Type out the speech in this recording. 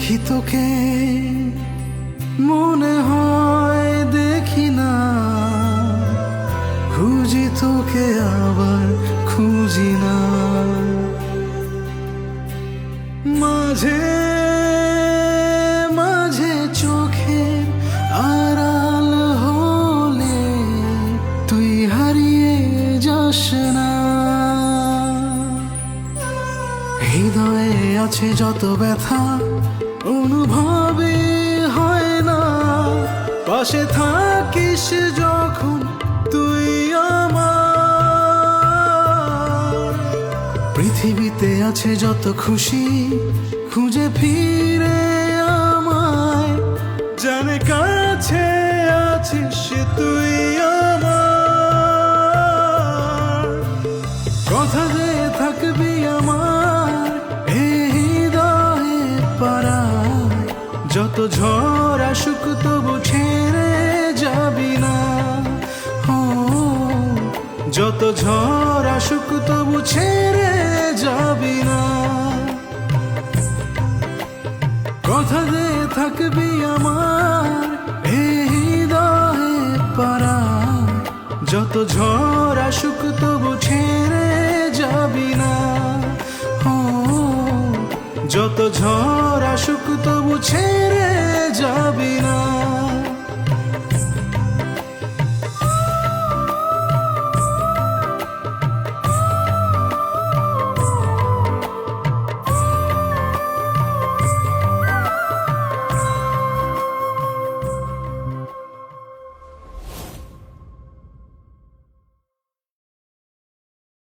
দেখি তোকে মনে হয় দেখি না, খুঁজি তোকে আবার খুঁজি না। মাঝে মাঝে চোখের আড়াল হলে তুই হারিয়ে যাস না। হৃদয়ে আছে যত ব্যথা অনুভবে হয় না, পাশে থাকিস যখন তুই আমার। পৃথিবীতে আছে যত খুশি খুঁজে ফিরে আমায়, জানে কাছে আছিস তুই আমার। কথা যে থাকবি আমার এই হৃদয়ে পাড়ায়, যত ঝড় আসুক তবু ছেড়ে যাবি না। যত ঝড় আসুক তবু ছেড়ে যাবি না। কথা যে থাকবি আমার এই হৃদয়ে পাড়ায়, যত ঝড় আসুক তবু ছেড়ে যাবি না। যত ঝড় আসুক তবু ছেড়ে যাবি না।